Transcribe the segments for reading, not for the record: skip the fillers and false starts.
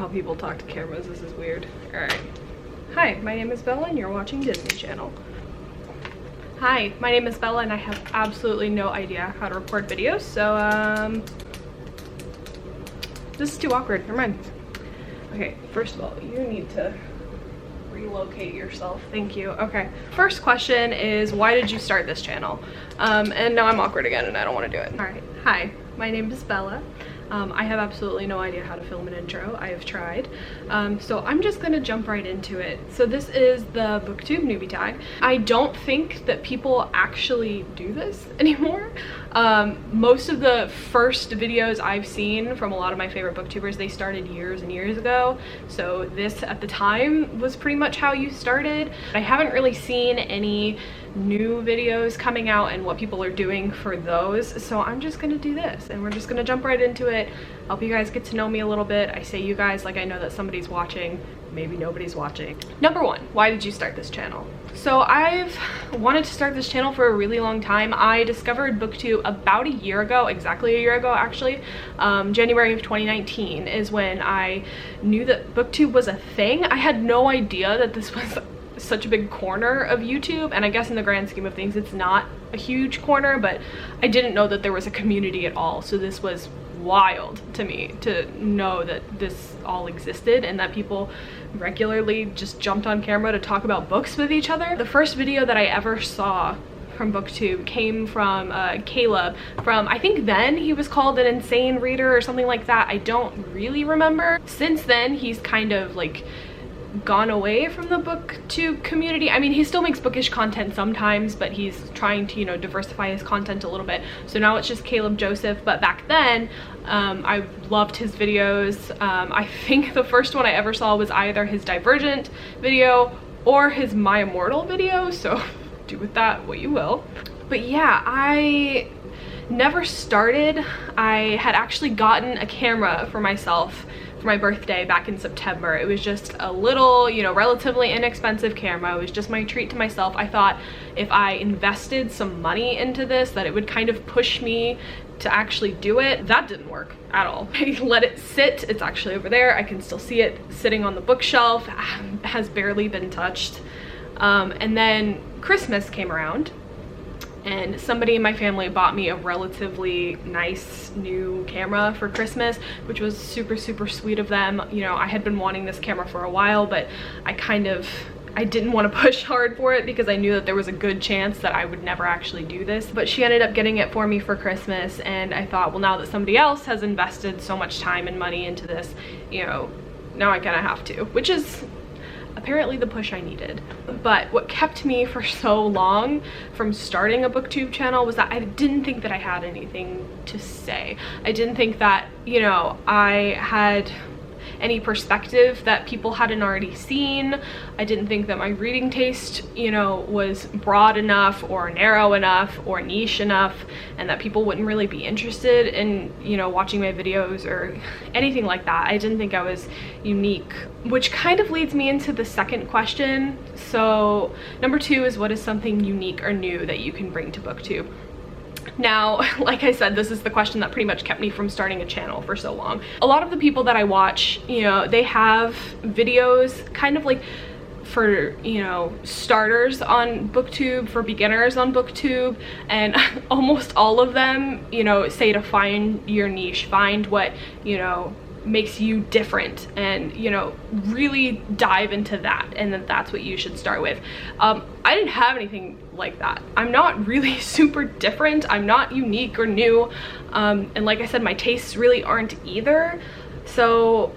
how people talk to cameras. This is weird. All right. Hi, my name is Bella and you're watching Disney Channel. Hi, my name is Bella and I have absolutely no idea how to record videos, so this is too awkward. Never mind. Okay, first of all, you need to relocate yourself. Thank you. Okay, first question is, why did you start this channel? And now I'm awkward again and I don't want to do it. All right. Hi, my name is Bella. I have absolutely no idea how to film an intro. I have tried. So I'm just gonna jump right into it. So this is the Booktube Newbie Tag. I don't think that people actually do this anymore. Most of the first videos I've seen from a lot of my favorite booktubers, they started years and years ago. So this at the time was pretty much how you started. I haven't really seen any new videos coming out and what people are doing for those, so I'm just gonna do this and we're just gonna jump right into it, help you guys get to know me a little bit. I say you guys like I know that somebody's watching, maybe nobody's watching. Number one, why did you start this channel? So I've wanted to start this channel for a really long time. I discovered Booktube about a year ago, exactly a year ago actually. January of 2019 is when I knew that Booktube was a thing. I had no idea that this was such a big corner of YouTube, and I guess in the grand scheme of things it's not a huge corner, but I didn't know that there was a community at all. So this was wild to me to know that this all existed and that people regularly just jumped on camera to talk about books with each other. The first video that I ever saw from Booktube came from Caleb from, I think then he was called an insane reader or something like that. I don't really remember. Since then he's kind of like gone away from the Booktube community. I mean, he still makes bookish content sometimes, but he's trying to, you know, diversify his content a little bit. So now it's just Caleb Joseph, but back then I loved his videos. I think the first one I ever saw was either his Divergent video or his My Immortal video, so do with that what you will. But yeah, I never started. I had actually gotten a camera for myself for my birthday back in September. It was just a little, you know, relatively inexpensive camera. It was just my treat to myself. I thought if I invested some money into this that it would kind of push me to actually do it. That didn't work at all. I let it sit. It's actually over there. I can still see it sitting on the bookshelf. It has barely been touched. And then Christmas came around and somebody in my family bought me a relatively nice new camera for Christmas, which was super sweet of them. You know, I had been wanting this camera for a while, but I didn't want to push hard for it because I knew that there was a good chance that I would never actually do this. But she ended up getting it for me for Christmas, and I thought, well, now that somebody else has invested so much time and money into this, you know, now I kind of have to, which is apparently the push I needed. But what kept me for so long from starting a Booktube channel was that I didn't think that I had anything to say. I didn't think that, you know, I had any perspective that people hadn't already seen. I didn't think that my reading taste, you know, was broad enough or narrow enough or niche enough, and that people wouldn't really be interested in, you know, watching my videos or anything like that. I didn't think I was unique, which kind of leads me into the second question. So number two is, what is something unique or new that you can bring to Booktube? Now, like I said, this is the question that pretty much kept me from starting a channel for so long. A lot of the people that I watch, you know, they have videos kind of like for, you know, starters on Booktube, for beginners on Booktube, and almost all of them, you know, say to find your niche, find what, you know, makes you different, and, you know, really dive into that, and then that's what you should start with. I didn't have anything like that. I'm not really super different. I'm not unique or new, and like I said, my tastes really aren't either. So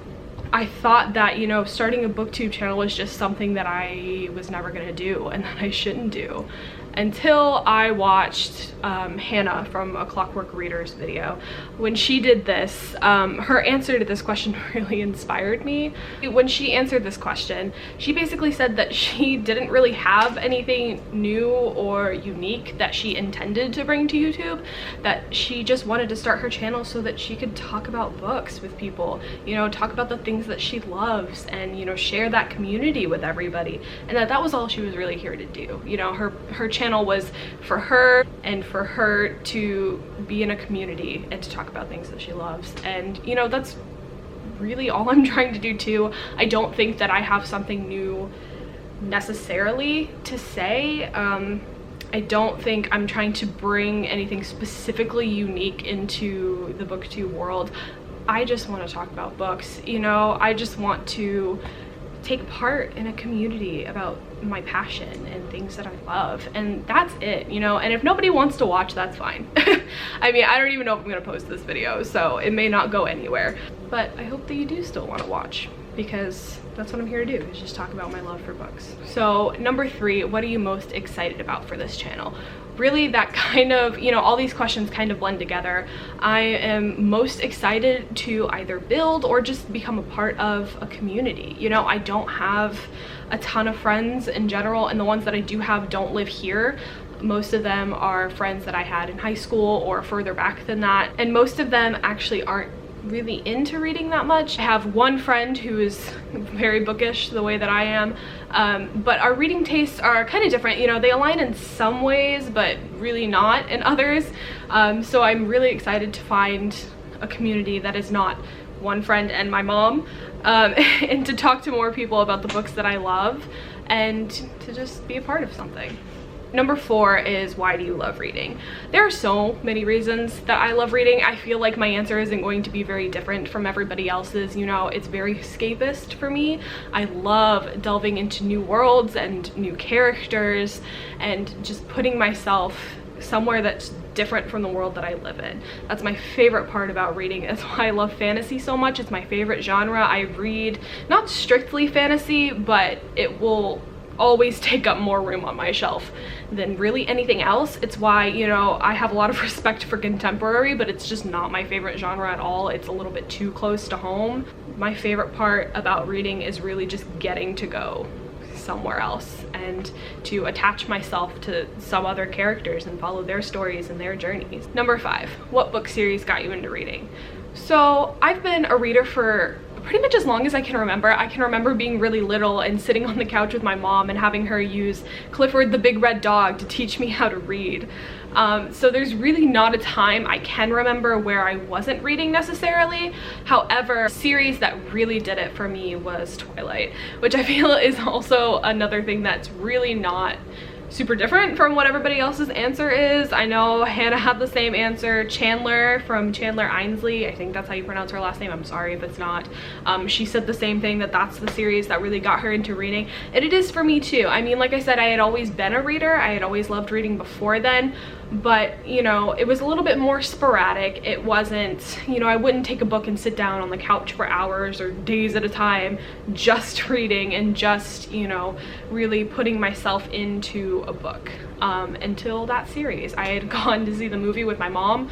I thought that, you know, starting a Booktube channel was just something that I was never gonna do and that I shouldn't do, until I watched Hannah from A Clockwork Reader's video. When she did this, her answer to this question really inspired me. When she answered this question, she basically said that she didn't really have anything new or unique that she intended to bring to YouTube, that she just wanted to start her channel so that she could talk about books with people, you know, talk about the things that she loves, and, you know, share that community with everybody, and that was all she was really here to do. You know, her channel was for her, and for her to be in a community and to talk about things that she loves. And, you know, that's really all I'm trying to do too. I don't think that I have something new necessarily to say. I don't think I'm trying to bring anything specifically unique into the booktube world. I just want to talk about books, you know. I just want to take part in a community about my passion and things that I love, and that's it, you know. And if nobody wants to watch, that's fine. I mean, I don't even know if I'm gonna post this video, so it may not go anywhere, but I hope that you do still want to watch, because that's what I'm here to do, is just talk about my love for books. So number 3, what are you most excited about for this channel? Really, that kind of, you know, all these questions kind of blend together. I am most excited to either build or just become a part of a community. You know, I don't have a ton of friends in general, and the ones that I do have don't live here. Most of them are friends that I had in high school or further back than that, and most of them actually aren't really into reading that much. I have one friend who is very bookish the way that I am, but our reading tastes are kind of different. You know, they align in some ways, but really not in others. So I'm really excited to find a community that is not one friend and my mom, and to talk to more people about the books that I love and to just be a part of something. Number 4 is, why do you love reading? There are so many reasons that I love reading. I feel like my answer isn't going to be very different from everybody else's. You know, it's very escapist for me. I love delving into new worlds and new characters and just putting myself somewhere that's different from the world that I live in. That's my favorite part about reading. That's why I love fantasy so much. It's my favorite genre. I read not strictly fantasy, but it will always take up more room on my shelf than really anything else. It's why, you know, I have a lot of respect for contemporary, but it's just not my favorite genre at all. It's a little bit too close to home. My favorite part about reading is really just getting to go somewhere else and to attach myself to some other characters and follow their stories and their journeys. Number 5, what book series got you into reading? So I've been a reader for pretty much as long as I can remember. I can remember being really little and sitting on the couch with my mom and having her use Clifford the Big Red Dog to teach me how to read. So there's really not a time I can remember where I wasn't reading necessarily. However, a series that really did it for me was Twilight, which I feel is also another thing that's really not super different from what everybody else's answer is. I know Hannah had the same answer. Chandler from Chandler Ainsley, I think that's how you pronounce her last name, I'm sorry if it's not. She said the same thing, that that's the series that really got her into reading, and it is for me too. I mean, like I said, I had always been a reader. I had always loved reading before then, but you know, it was a little bit more sporadic. It wasn't, you know, I wouldn't take a book and sit down on the couch for hours or days at a time just reading and just, you know, really putting myself into a book until that series. I had gone to see the movie with my mom.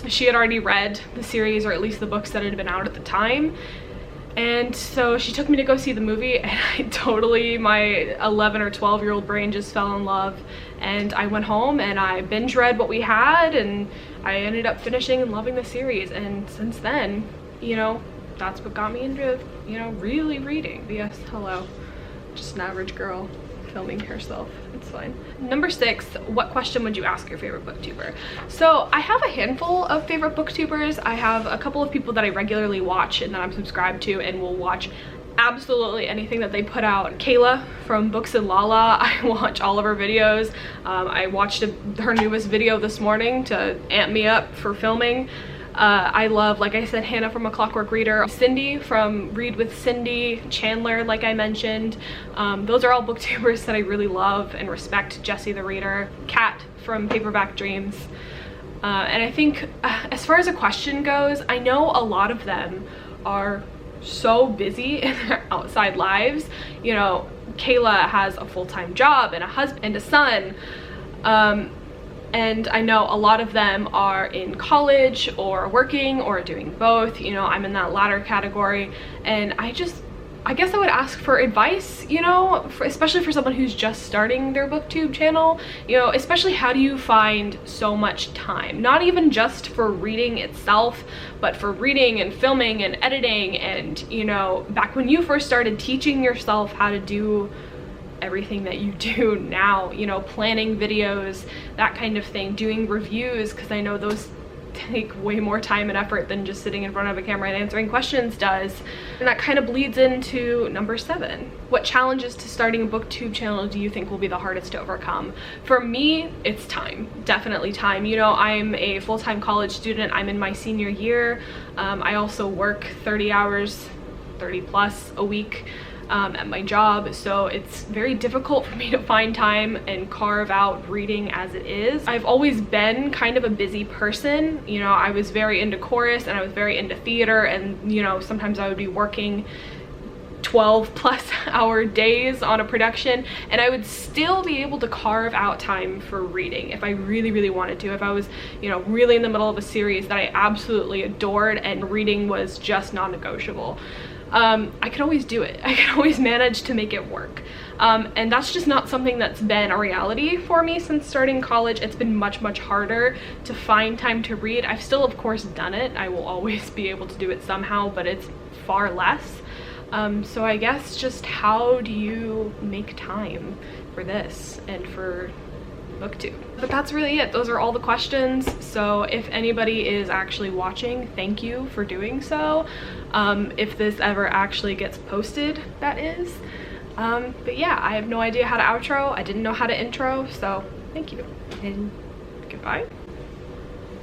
She had already read the series, or at least the books that had been out at the time, and so she took me to go see the movie, and I totally, my 11 or 12-year-old brain just fell in love, and I went home and I binge read what we had, and I ended up finishing and loving the series. And since then, you know, that's what got me into, you know, really reading. Yes, hello, just an average girl filming herself, it's fine. Number 6, what question would you ask your favorite booktuber? So I have a handful of favorite booktubers. I have a couple of people that I regularly watch and that I'm subscribed to and will watch absolutely anything that they put out. Kayla from Books and Lala, I watch all of her videos. I watched her newest video this morning to amp me up for filming. I love, like I said, Hannah from A Clockwork Reader, Cindy from Read with Cindy, Chandler, like I mentioned. Those are all booktubers that I really love and respect. Jessie the Reader, Kat from Paperback Dreams. And I think as far as a question goes, I know a lot of them are so busy in their outside lives. You know, Kayla has a full-time job and a husband and a son. And I know a lot of them are in college or working or doing both. You know, I'm in that latter category, and I guess I would ask for advice, you know, especially for someone who's just starting their booktube channel. You know, especially, how do you find so much time? Not even just for reading itself, but for reading and filming and editing, and, you know, back when you first started teaching yourself how to do everything that you do now, you know, planning videos, that kind of thing, doing reviews, because I know those take way more time and effort than just sitting in front of a camera and answering questions does. And that kind of bleeds into number 7. What challenges to starting a booktube channel do you think will be the hardest to overcome? For me, it's time. Definitely time. You know, I'm a full-time college student. I'm in my senior year. I also work 30 hours, 30 plus a week at my job, so it's very difficult for me to find time and carve out reading as it is. I've always been kind of a busy person. You know, I was very into chorus and I was very into theater, and you know, sometimes I would be working 12 plus hour days on a production, and I would still be able to carve out time for reading if I really wanted to. If I was, you know, really in the middle of a series that I absolutely adored and reading was just non-negotiable, I could always do it. I could always manage to make it work. And that's just not something that's been a reality for me since starting college. It's been much harder to find time to read. I've still, of course, done it. I will always be able to do it somehow, but it's far less. So I guess just how do you make time for this and for booktube? But that's really it. Those are all the questions. So if anybody is actually watching, thank you for doing so. If this ever actually gets posted, that is. But yeah, I have no idea how to outro. I didn't know how to intro, so thank you and goodbye.